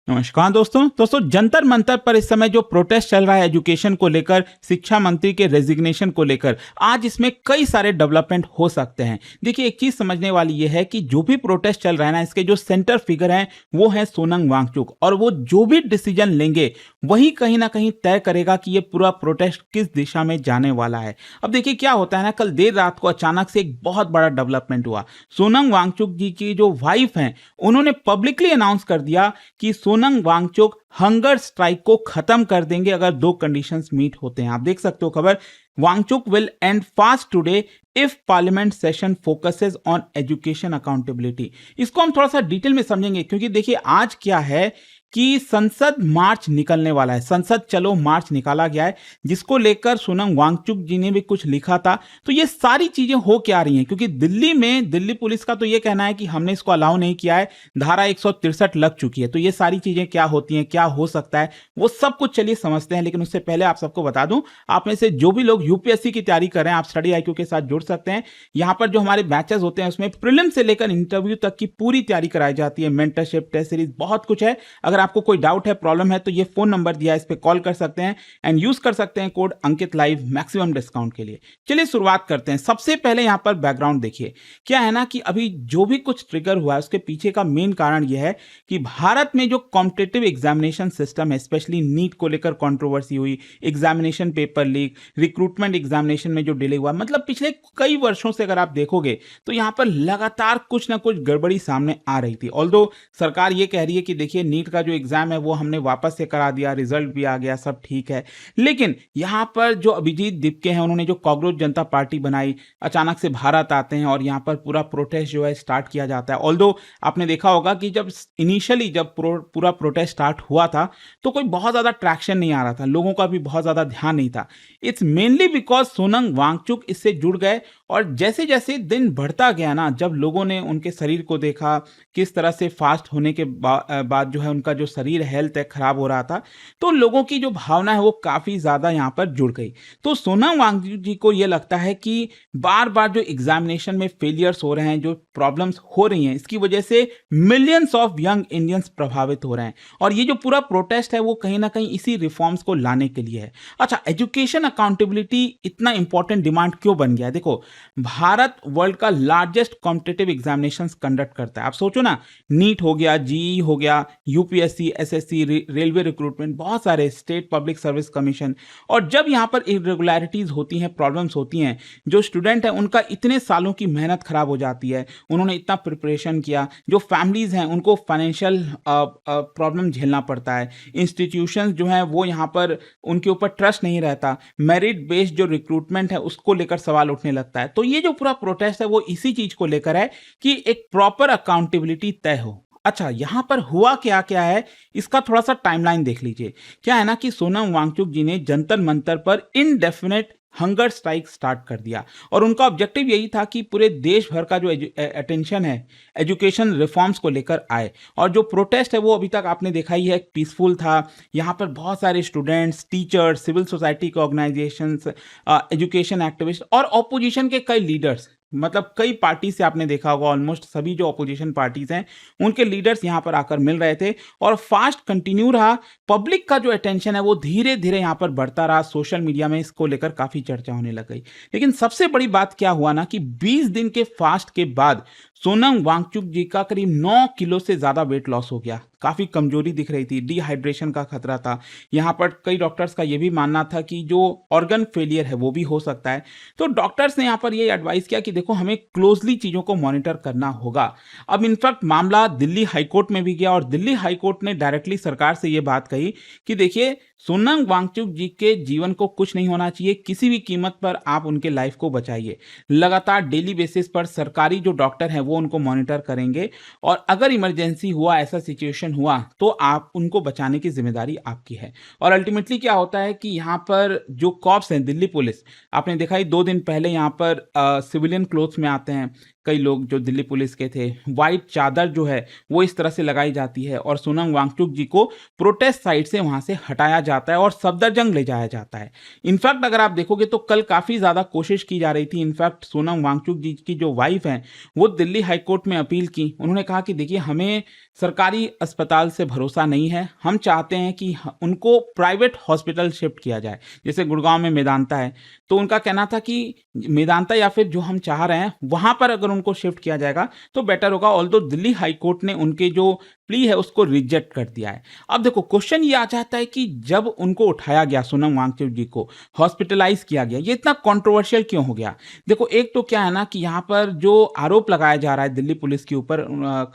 नमस्कार दोस्तों जंतर मंतर पर इस समय जो प्रोटेस्ट चल रहा है एजुकेशन को लेकर, शिक्षा मंत्री के रेजिग्नेशन को लेकर, आज इसमें कई सारे डेवलपमेंट हो सकते हैं। देखिए, एक चीज समझने वाली ये है कि जो भी प्रोटेस्ट चल रहा है ना, इसके जो सेंटर फिगर हैं वो है सोनम वांगचुक, और वो जो भी डिसीजन लेंगे वही कहीं ना कहीं तय करेगा कि ये पूरा प्रोटेस्ट किस दिशा में जाने वाला है। अब देखिए क्या होता है ना, कल देर रात को अचानक से एक बहुत बड़ा डेवलपमेंट हुआ। सोनम वांगचुक जी की जो वाइफ हैं, उन्होंने पब्लिकली अनाउंस कर दिया कि सोनम वांगचुक हंगर स्ट्राइक को खत्म कर देंगे अगर दो कंडीशंस मीट होते हैं। आप देख सकते हो खबर, Wangchuk will end fast today if parliament session focuses on education accountability. इसको हम थोड़ा सा डिटेल में समझेंगे, क्योंकि देखिए आज क्या है कि संसद मार्च निकलने वाला है। संसद चलो मार्च निकाला गया है, जिसको लेकर सोनम वांगचुक जी ने भी कुछ लिखा था। तो ये सारी चीजें हो क्या रही हैं, क्योंकि दिल्ली पुलिस का तो ये कहना है कि हमने इसको अलाउ नहीं किया है, धारा 163 लग चुकी है। तो ये सारी चीजें क्या होती हैं, क्या हो सकता है, वो सब कुछ चलिए समझते हैं। लेकिन उससे पहले आप सबको बता दूं, आप में से जो भी लोग यूपीएससी की तैयारी कर रहे हैं, आप स्टडी IQ के साथ जुड़ सकते हैं। यहाँ पर जो हमारे बैचेस होते हैं उसमें प्रीलिम से लेकर इंटरव्यू तक की पूरी तैयारी कराई जाती है। मेंटरशिप, टेस्ट सीरीज, बहुत कुछ है। अगर आपको कोई डाउट है, प्रॉब्लम है, तो ये फोन नंबर दिया है, इस पे कॉल कर सकते हैं एंड यूज कर सकते हैं कोड अंकित लाइव मैक्सिमम डिस्काउंट के लिए। चलिए शुरुआत करते हैं। सबसे पहले यहां पर बैकग्राउंड देखिए। क्या है ना कि अभी जो भी कुछ ट्रिगर हुआ है उसके पीछे का मेन कारण यह है कि भारत में जो कॉम्पिटिटिव एग्जामिनेशन सिस्टम है, स्पेशली नीट को लेकर कंट्रोवर्सी हुई, examination paper leak, recruitment examination में जो डिले हुआ, मतलब पिछले कई वर्षों से अगर आप देखोगे तो यहां पर लगातार कुछ ना कुछ गड़बड़ी सामने आ रही थी। ऑल्दो सरकार ये कह रही है कि देखिए नीट का जो एग्जाम है वो हमने वापस से करा दिया, रिजल्ट भी आ गया, सब ठीक है। लेकिन यहां पर जो अभिजीत दीपके हैं, उन्होंने जो कॉकरोच जनता पार्टी बनाई, अचानक से भारत आते हैं और यहां पर पूरा प्रोटेस्ट जो है स्टार्ट किया जाता है। ऑल्दो आपने देखा होगा कि जब इनिशियली पूरा प्रोटेस्ट स्टार्ट हुआ था तो कोई बहुत ज्यादा ट्रैक्शन नहीं आ रहा था, लोगों का भी बहुत ज्यादा ध्यान नहीं था। It's mainly because Sonam Wangchuk इससे जुड़ गए, और जैसे जैसे दिन बढ़ता गया ना, जब लोगों ने उनके शरीर को देखा, किस तरह से फास्ट होने के बाद जो है उनका जो शरीर हेल्थ है खराब हो रहा था, तो लोगों की जो भावना है वो काफी ज्यादा यहाँ पर जुड़ गई। तो सोनम वांगचुक जी को ये लगता है कि बार बार जो एग्जामिनेशन में फेलियर्स हो रहे हैं, जो प्रॉब्लम्स हो रही हैं, इसकी वजह से मिलियंस ऑफ यंग इंडियंस प्रभावित हो रहे हैं। और ये जो पूरा प्रोटेस्ट है वो कहीं ना कहीं इसी रिफॉर्म्स को लाने के लिए है। अच्छा, एजुकेशन अकाउंटेबिलिटी इतना इंपॉर्टेंट डिमांड क्यों बन गया है? देखो, भारत वर्ल्ड का लार्जेस्ट कॉम्पिटिटिव एग्जामिनेशंस कंडक्ट करता है। आप सोचो ना, नीट हो गया, जीई हो गया, यूपीएससी, एसएससी, रेलवे रिक्रूटमेंट, बहुत सारे, स्टेट पब्लिक सर्विस कमीशन। और जब यहाँ पर इरेगुलरिटीज होती हैं, प्रॉब्लम्स होती हैं, जो स्टूडेंट हैं उनका इतने सालों की मेहनत खराब हो जाती है, उन्होंने इतना प्रिपरेशन किया, जो फैमिलीज हैं उनको फाइनेंशियल प्रॉब्लम झेलना पड़ता है, इंस्टीट्यूशंस जो हैं वो यहाँ पर उनके ऊपर ट्रस्ट नहीं रहता, मेरिट बेस्ड जो रिक्रूटमेंट है उसको लेकर सवाल उठने लगता है। तो ये जो पूरा प्रोटेस्ट है वो इसी चीज को लेकर है कि एक प्रॉपर अकाउंटेबिलिटी तय हो। अच्छा, यहां पर हुआ क्या क्या है, इसका थोड़ा सा टाइमलाइन देख लीजिए। क्या है ना कि सोनम वांगचुक जी ने जंतर मंतर पर इनडेफिनेट हंगर स्ट्राइक स्टार्ट कर दिया, और उनका ऑब्जेक्टिव यही था कि पूरे देश भर का जो अटेंशन है एजुकेशन रिफॉर्म्स को लेकर आए। और जो प्रोटेस्ट है वो अभी तक आपने देखा ही है, पीसफुल था। यहाँ पर बहुत सारे स्टूडेंट्स, टीचर्स, सिविल सोसाइटी के ऑर्गेनाइजेशंस, एजुकेशन एक्टिविस्ट और ऑपोजिशन के कई लीडर्स, मतलब कई पार्टी से आपने देखा होगा, ऑलमोस्ट सभी जो अपोजिशन पार्टीज हैं उनके लीडर्स यहां पर आकर मिल रहे थे, और फास्ट कंटिन्यू रहा। पब्लिक का जो अटेंशन है वो धीरे धीरे यहां पर बढ़ता रहा, सोशल मीडिया में इसको लेकर काफी चर्चा होने लग गई। लेकिन सबसे बड़ी बात क्या हुआ ना कि 20 दिन के फास्ट के बाद सोनम वांगचुक जी का करीब 9 किलो से ज्यादा वेट लॉस हो गया। काफी कमजोरी दिख रही थी, डिहाइड्रेशन का खतरा था। यहां पर कई डॉक्टर्स का यह भी मानना था कि जो ऑर्गन फेलियर है वो भी हो सकता है। तो डॉक्टर्स ने यहां पर ये एडवाइस किया कि देखो, हमें क्लोजली चीजों को मॉनिटर करना होगा। अब इनफैक्ट मामला दिल्ली हाईकोर्ट में भी गया, और दिल्ली हाईकोर्ट ने डायरेक्टली सरकार से यह बात कही कि देखिए, सोनम वांगचुक जी के जीवन को कुछ नहीं होना चाहिए, किसी भी कीमत पर आप उनके लाइफ को बचाइए। लगातार डेली बेसिस पर सरकारी जो डॉक्टर हैं वो उनको मॉनिटर करेंगे, और अगर इमरजेंसी हुआ, ऐसा सिचुएशन हुआ, तो आप उनको बचाने की जिम्मेदारी आपकी है। और अल्टीमेटली क्या होता है कि यहाँ पर जो कॉप्स हैं, दिल्ली पुलिस, आपने देखा ही 2 दिन पहले यहाँ पर सिविलियन क्लोथ्स में आते हैं कई लोग जो दिल्ली पुलिस के थे, व्हाइट चादर जो है वो इस तरह से लगाई जाती है, और सोनम वांगचुक जी को प्रोटेस्ट साइट से वहां से हटाया जाता है और सफदरजंग ले जाया जाता है। इनफैक्ट अगर आप देखोगे तो कल काफी ज्यादा कोशिश की जा रही थी। इनफैक्ट सोनम वांगचुक जी की जो वाइफ है वो दिल्ली हाईकोर्ट में अपील की, उन्होंने कहा कि देखिए, हमें सरकारी अस्पताल से भरोसा नहीं है। हम चाहते हैं कि उनको प्राइवेट हॉस्पिटल शिफ्ट किया जाए। जैसे गुड़गांव में मेदांता है, तो उनका कहना था कि मेदांता या फिर जो हम चाह रहे हैं वहां पर अगर उनको शिफ्ट किया जाएगा तो बेटर होगा। ऑल्दो दिल्ली हाई कोर्ट ने उनके जो प्ली है उसको रिजेक्ट कर दिया है। अब देखो क्वेश्चन ये आ जाता है कि जब उनको उठाया गया, सोनम वांगचुक जी को हॉस्पिटलाइज किया गया, ये इतना कंट्रोवर्शियल क्यों हो गया? देखो एक तो क्या है ना कि यहाँ पर जो आरोप लगाया जा रहा है दिल्ली पुलिस के ऊपर,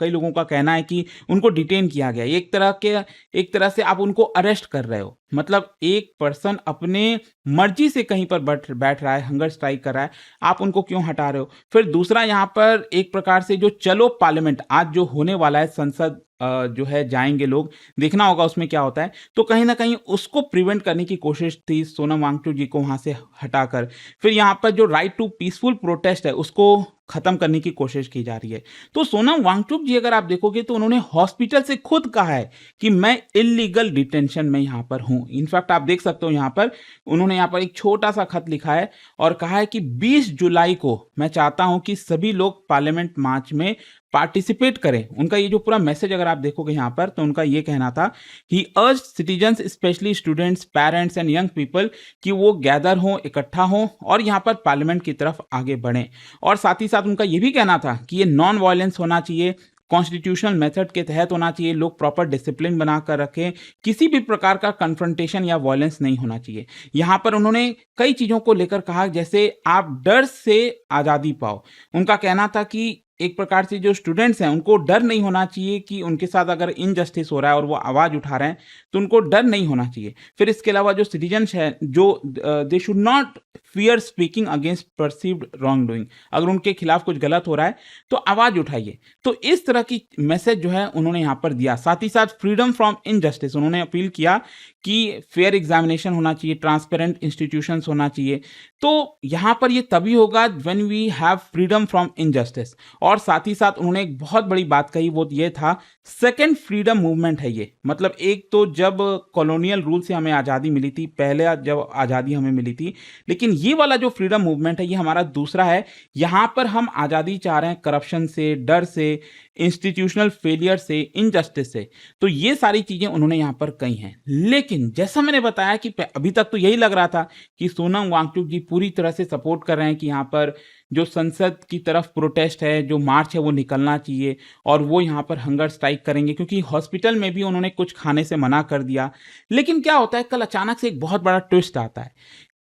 कई लोगों का कहना है कि उनको डिटेन किया गया। एक तरह से आप उनको अरेस्ट कर रहे हो। मतलब एक पर्सन अपने मर्जी से कहीं पर बैठ रहा है, हंगर स्ट्राइक कर रहा है, आप उनको क्यों हटा रहे हो? फिर दूसरा यहाँ पर एक प्रकार से जो चलो पार्लियामेंट आज जो होने वाला है, संसद जो है जाएंगे लोग, देखना होगा उसमें क्या होता है। तो कहीं ना कहीं उसको प्रिवेंट करने की कोशिश थी सोनम वांगचुक जी को वहां से हटाकर। फिर यहाँ पर जो राइट टू पीसफुल प्रोटेस्ट है उसको खत्म करने की कोशिश की जा रही है। तो सोनम वांगचुक जी अगर आप देखोगे तो उन्होंने हॉस्पिटल से खुद कहा है कि मैं इलीगल डिटेंशन में यहाँ पर हूँ। इनफैक्ट आप देख सकते हो यहाँ पर उन्होंने यहाँ पर एक छोटा सा खत लिखा है और कहा है कि 20 जुलाई को मैं चाहता हूं कि सभी लोग पार्लियामेंट मार्च में पार्टिसिपेट करें। उनका ये जो पूरा मैसेज अगर आप देखोगे यहाँ पर, तो उनका ये कहना था, ही अर्ज citizens specially students, parents and young people कि वो गैदर हों, इकट्ठा हों और यहाँ पर पार्लियामेंट की तरफ आगे बढ़ें। और साथ ही साथ उनका ये भी कहना था कि ये नॉन वायलेंस होना चाहिए, कॉन्स्टिट्यूशनल मेथड के तहत होना चाहिए, लोग प्रॉपर डिसिप्लिन बनाकर रखें, किसी भी प्रकार का कन्फ्रंटेशन या वायलेंस नहीं होना चाहिए। यहाँ पर उन्होंने कई चीज़ों को लेकर कहा, जैसे आप डर से आज़ादी पाओ। उनका कहना था कि एक प्रकार से जो स्टूडेंट्स हैं उनको डर नहीं होना चाहिए कि उनके साथ अगर इनजस्टिस हो रहा है और वो आवाज़ उठा रहे हैं तो उनको डर नहीं होना चाहिए। फिर इसके अलावा जो सिटीजन्स हैं, जो they should not fear speaking against perceived wrong doing, अगर उनके खिलाफ कुछ गलत हो रहा है तो आवाज़ उठाइए। तो इस तरह की मैसेज जो है उन्होंने यहाँ पर दिया। साथ ही साथ फ्रीडम फ्रॉम इनजस्टिस उन्होंने अपील किया कि फेयर एग्जामिनेशन होना चाहिए, ट्रांसपेरेंट इंस्टीट्यूशंस होना चाहिए। तो यहाँ पर ये तभी होगा when we have freedom from injustice. और साथ ही साथ उन्होंने एक बहुत बड़ी बात कही, वो ये था सेकेंड फ्रीडम मूवमेंट है ये। मतलब एक तो जब कॉलोनियल रूल से हमें आज़ादी मिली थी, पहले जब आज़ादी हमें मिली थी, लेकिन ये वाला जो फ्रीडम मूवमेंट है ये हमारा दूसरा है। यहाँ पर हम आज़ादी चाह रहे हैं करप्शन से, डर से, इंस्टीट्यूशनल फेलियर से, इनजस्टिस से। तो ये सारी चीज़ें उन्होंने यहाँ पर कही हैं। लेकिन जैसा मैंने बताया कि अभी तक तो यही लग रहा था कि सोनम वांगचुक जी पूरी तरह से सपोर्ट कर रहे हैं कि यहाँ पर जो संसद की तरफ प्रोटेस्ट है, जो मार्च है, वो निकलना चाहिए और वो यहाँ पर हंगर स्ट्राइक करेंगे, क्योंकि हॉस्पिटल में भी उन्होंने कुछ खाने से मना कर दिया। लेकिन क्या होता है, कल अचानक से एक बहुत बड़ा ट्विस्ट आता है।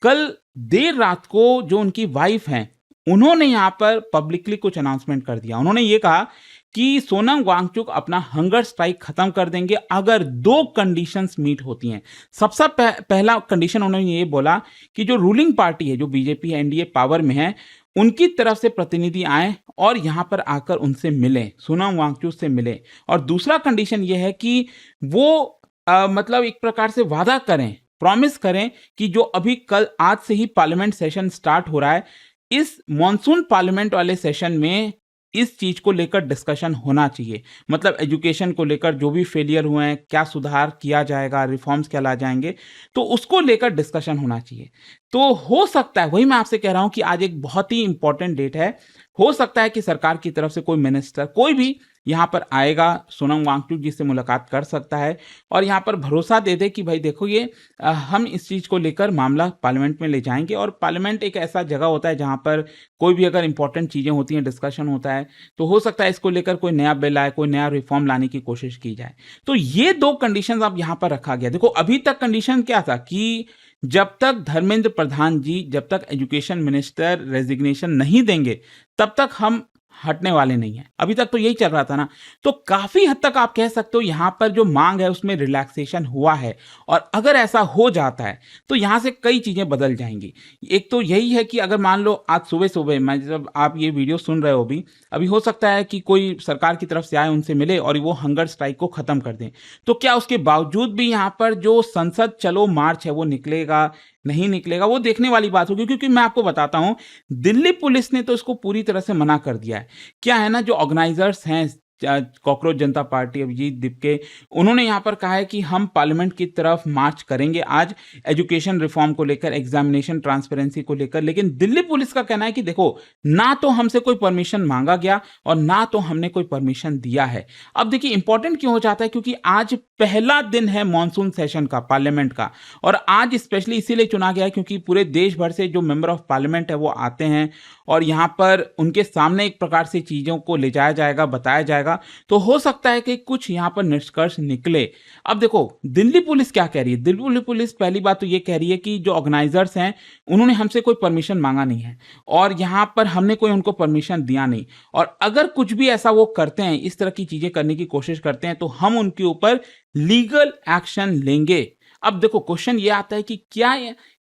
कल देर रात को जो उनकी वाइफ हैं उन्होंने यहाँ पर पब्लिकली कुछ अनाउंसमेंट कर दिया। उन्होंने ये कहा कि सोनम वांगचुक अपना हंगर स्ट्राइक खत्म कर देंगे अगर 2 कंडीशंस मीट होती हैं। सबसे पहला कंडीशन उन्होंने ये बोला कि जो रूलिंग पार्टी है, जो बीजेपी एनडीए पावर में है, उनकी तरफ से प्रतिनिधि आए और यहाँ पर आकर उनसे मिलें, सोनम वांगचुक से मिलें। और दूसरा कंडीशन ये है कि वो मतलब एक प्रकार से वादा करें, प्रॉमिस करें कि जो अभी कल आज से ही पार्लियामेंट सेशन स्टार्ट हो रहा है, इस मॉनसून पार्लियामेंट वाले सेशन में इस चीज को लेकर डिस्कशन होना चाहिए। मतलब एजुकेशन को लेकर जो भी फेलियर हुए हैं, क्या सुधार किया जाएगा, रिफॉर्म्स क्या ला जाएंगे, तो उसको लेकर डिस्कशन होना चाहिए। तो हो सकता है, वही मैं आपसे कह रहा हूं कि आज एक बहुत ही इंपॉर्टेंट डेट है, हो सकता है कि सरकार की तरफ से कोई मिनिस्टर, कोई भी यहाँ पर आएगा, सोनम वांगचुक जी से मुलाकात कर सकता है और यहाँ पर भरोसा दे दे कि भाई देखो ये हम इस चीज़ को लेकर मामला पार्लियामेंट में ले जाएंगे। और पार्लियामेंट एक ऐसा जगह होता है जहाँ पर कोई भी अगर इंपॉर्टेंट चीज़ें होती हैं, डिस्कशन होता है, तो हो सकता है इसको लेकर कोई नया बिल आए, कोई नया रिफॉर्म लाने की कोशिश की जाए। तो ये 2 कंडीशन अब यहाँ पर रखा गया। देखो अभी तक कंडीशन क्या था कि जब तक धर्मेंद्र प्रधान जी, जब तक एजुकेशन मिनिस्टर रेजिग्नेशन नहीं देंगे, तब तक हम हटने वाले नहीं हैं। अभी तक तो यही चल रहा था ना। तो काफी हद तक आप कह सकते हो यहाँ पर जो मांग है उसमें रिलैक्सेशन हुआ है। और अगर ऐसा हो जाता है तो यहाँ से कई चीजें बदल जाएंगी। एक तो यही है कि अगर मान लो आज सुबह सुबह, मैं जब आप ये वीडियो सुन रहे हो अभी हो सकता है कि कोई सरकार की तरफ से आए, उनसे मिले और वो हंगर स्ट्राइक को खत्म कर दें, तो क्या उसके बावजूद भी यहाँ पर जो संसद चलो मार्च है वो निकलेगा, नहीं निकलेगा, वो देखने वाली बात होगी। क्योंकि मैं आपको बताता हूं, दिल्ली पुलिस ने तो इसको पूरी तरह से मना कर दिया है। क्या है ना, जो ऑर्गेनाइजर्स हैं कॉकरोच जनता पार्टी अभिजीत दीपके, उन्होंने यहाँ पर कहा है कि हम पार्लियामेंट की तरफ मार्च करेंगे आज एजुकेशन रिफॉर्म को लेकर, एग्जामिनेशन ट्रांसपेरेंसी को लेकर। लेकिन दिल्ली पुलिस का कहना है कि देखो, ना तो हमसे कोई परमिशन मांगा गया और ना तो हमने कोई परमिशन दिया है। अब देखिए इंपॉर्टेंट क्यों हो जाता है, क्योंकि आज पहला दिन है मॉनसून सेशन का, पार्लियामेंट का, और आज स्पेशली इसीलिए चुना गया है क्योंकि पूरे देश भर से जो मेंबर ऑफ पार्लियामेंट है वो आते हैं और यहाँ पर उनके सामने एक प्रकार से चीजों को ले जाया जाएगा, बताया जाएगा। तो हो सकता है कि कुछ यहाँ पर निष्कर्ष निकले। अब देखो दिल्ली पुलिस क्या कह रही है। दिल्ली पुलिस पहली बात तो ये कह रही है कि जो ऑर्गेनाइजर्स हैं उन्होंने हमसे कोई परमिशन मांगा नहीं है और यहाँ पर हमने कोई उनको परमिशन दिया नहीं, और अगर कुछ भी ऐसा वो करते हैं, इस तरह की चीजें करने की कोशिश करते हैं, तो हम उनके ऊपर लीगल एक्शन लेंगे। अब देखो क्वेश्चन ये आता है कि क्या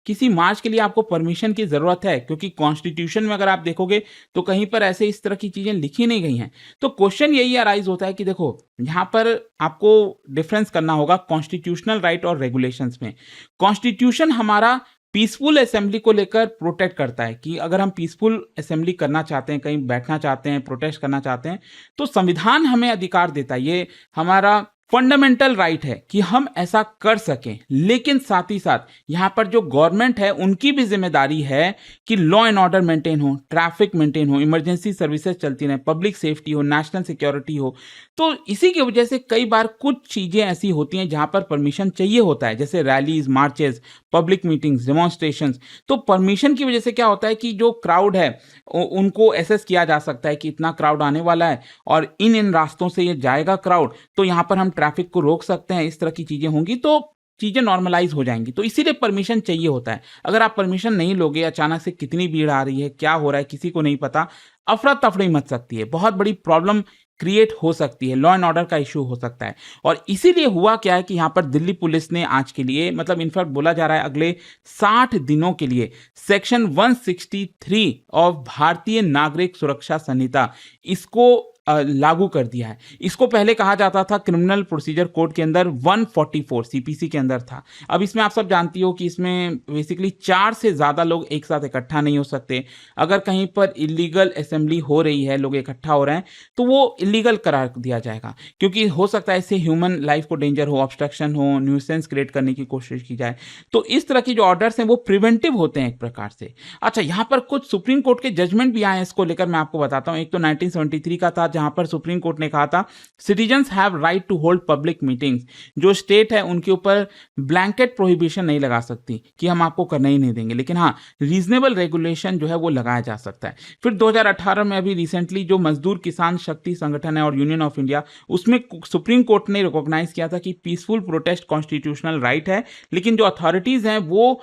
किसी मार्च के लिए आपको परमिशन की जरूरत है, क्योंकि कॉन्स्टिट्यूशन में अगर आप देखोगे तो कहीं पर ऐसे इस तरह की चीजें लिखी नहीं गई हैं। तो क्वेश्चन यही अराइज होता है कि देखो यहाँ पर आपको डिफरेंस करना होगा कॉन्स्टिट्यूशनल राइट और रेगुलेशंस में। कॉन्स्टिट्यूशन हमारा पीसफुल असेंबली को लेकर प्रोटेक्ट करता है कि अगर हम पीसफुल असेंबली करना चाहते हैं, कहीं बैठना चाहते हैं, प्रोटेस्ट करना चाहते हैं, तो संविधान हमें अधिकार देता है, ये हमारा फंडामेंटल राइट है कि हम ऐसा कर सकें। लेकिन साथ ही साथ यहाँ पर जो गवर्नमेंट है उनकी भी जिम्मेदारी है कि लॉ एंड ऑर्डर मेंटेन हो, ट्रैफिक मेंटेन हो, इमरजेंसी सर्विसेज चलती रहे, पब्लिक सेफ्टी हो, नेशनल सिक्योरिटी हो। तो इसी की वजह से कई बार कुछ चीजें ऐसी होती हैं जहां पर परमिशन चाहिए होता है, जैसे rallies, marches, public meetings, demonstrations. तो परमिशन की वजह से क्या होता है कि जो क्राउड है उनको एसेस किया जा सकता है कि इतना क्राउड आने वाला है और इन रास्तों से ये जाएगा क्राउड, तो यहाँ पर हम ट्रैफिक को रोक सकते हैं। इस तरह की चीजें होंगी तो चीजें नॉर्मलाइज हो जाएंगी। तो इसीलिए परमिशन चाहिए होता है। अगर आप परमिशन नहीं लोगे, अचानक से कितनी भीड़ आ रही है, क्या हो रहा है, किसी को नहीं पता, अफरा तफरी मच सकती है, बहुत बड़ी प्रॉब्लम क्रिएट हो सकती है, लॉ एंड ऑर्डर का इशू हो सकता है। और इसीलिए हुआ क्या है कि यहाँ पर दिल्ली पुलिस ने आज के लिए, मतलब इनफैक्ट बोला जा रहा है अगले 60 दिनों के लिए सेक्शन 163 ऑफ भारतीय नागरिक सुरक्षा संहिता, इसको लागू कर दिया है। इसको पहले कहा जाता था क्रिमिनल प्रोसीजर कोड के अंदर 144 सीपीसी के अंदर था। अब इसमें आप सब जानती हो कि इसमें बेसिकली 4 से ज्यादा लोग एक साथ इकट्ठा नहीं हो सकते। अगर कहीं पर इलीगल असेंबली हो रही है, लोग इकट्ठा हो रहे हैं, तो वो इलीगल करार दिया जाएगा, क्योंकि हो सकता है इससे ह्यूमन लाइफ को डेंजर हो, ऑब्स्ट्रक्शन हो, न्यूसेंस क्रिएट करने की कोशिश की जाए। तो इस तरह की जो ऑर्डर्स हैं वो प्रिवेंटिव होते हैं एक प्रकार से। अच्छा, यहाँ पर कुछ सुप्रीम कोर्ट के जजमेंट भी आए हैं इसको लेकर, मैं आपको बताता हूँ। एक तो 1973 का था जहां पर सुप्रीम कोर्ट ने कहा था citizens have right to hold public meetings. जो स्टेट है उनके ऊपर ब्लैंकेट प्रोहिबिशन नहीं लगा सकती कि हम आपको करने ही नहीं देंगे, लेकिन हाँ रीजनेबल रेगुलेशन जो है वो लगाया जा सकता है। फिर 2018 में अभी रिसेंटली जो मजदूर किसान शक्ति संगठन है और यूनियन ऑफ इंडिया, उसमें सुप्रीम कोर्ट ने रिकॉग्नाइज किया था कि पीसफुल प्रोटेस्ट कॉन्स्टिट्यूशनल राइट है, लेकिन जो अथॉरिटीज हैं वो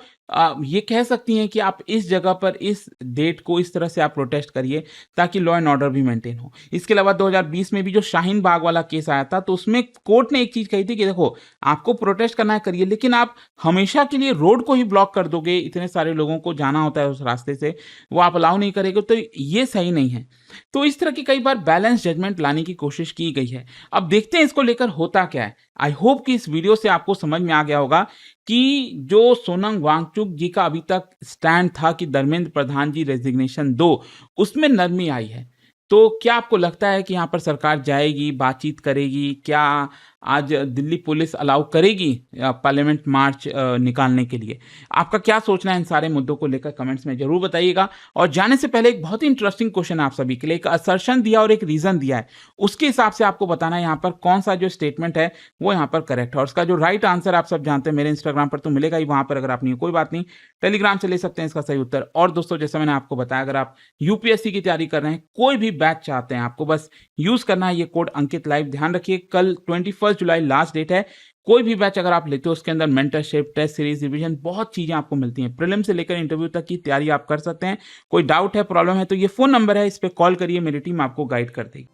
ये कह सकती हैं कि आप इस जगह पर इस डेट को इस तरह से आप प्रोटेस्ट करिए ताकि लॉ एंड ऑर्डर भी मेंटेन हो। इसके अलावा 2020 में भी जो शाहीन बाग वाला केस आया था, तो उसमें कोर्ट ने एक चीज कही थी कि देखो आपको प्रोटेस्ट करना है करिए, लेकिन आप हमेशा के लिए रोड को ही ब्लॉक कर दोगे, इतने सारे लोगों को जाना होता है उस रास्ते से, वो आप अलाउ नहीं करेंगे, तो ये सही नहीं है। तो इस तरह की कई बार बैलेंस जजमेंट लाने की कोशिश की गई है। अब देखते हैं इसको लेकर होता क्या है। आई होप कि इस वीडियो से आपको समझ में आ गया होगा कि जो सोनम वांगचुक जी का अभी तक स्टैंड था कि धर्मेंद्र प्रधान जी रेजिग्नेशन दो, उसमें नरमी आई है। तो क्या आपको लगता है कि यहाँ पर सरकार जाएगी, बातचीत करेगी? क्या आज दिल्ली पुलिस अलाउ करेगी पार्लियामेंट मार्च निकालने के लिए? आपका क्या सोचना है इन सारे मुद्दों को लेकर, कमेंट्स में जरूर बताइएगा। और जाने से पहले एक बहुत ही इंटरेस्टिंग क्वेश्चन आप सभी के लिए, एक असर्शन दिया और एक रीजन दिया है, उसके हिसाब से आपको बताना है यहाँ पर कौन सा जो स्टेटमेंट है वो यहाँ पर करेक्ट है। और उसका जो राइट आंसर आप सब जानते हैं, मेरे इंस्टाग्राम पर तो मिलेगा ही, वहां पर अगर आप नहीं, कोई बात नहीं, टेलीग्राम से ले सकते हैं इसका सही उत्तर। और दोस्तों जैसा मैंने आपको बताया, अगर आप यूपीएससी की तैयारी कर रहे हैं, कोई भी बैच चाहते हैं, आपको बस यूज करना है ये कोड अंकित लाइव। ध्यान रखिए कल 21 जुलाई लास्ट डेट है। कोई भी बैच अगर आप लेते हो उसके अंदर मेंटरशिप, टेस्ट सीरीज, रिवीजन, बहुत चीजें आपको मिलती हैं। प्रीलिम से लेकर इंटरव्यू तक की तैयारी आप कर सकते हैं। कोई डाउट है, प्रॉब्लम है, तो ये फोन नंबर है, इस पे कॉल करिए, मेरी टीम आपको गाइड कर देगी।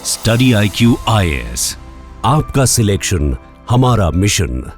स्टडी IQ IAS, आपका सिलेक्शन हमारा मिशन।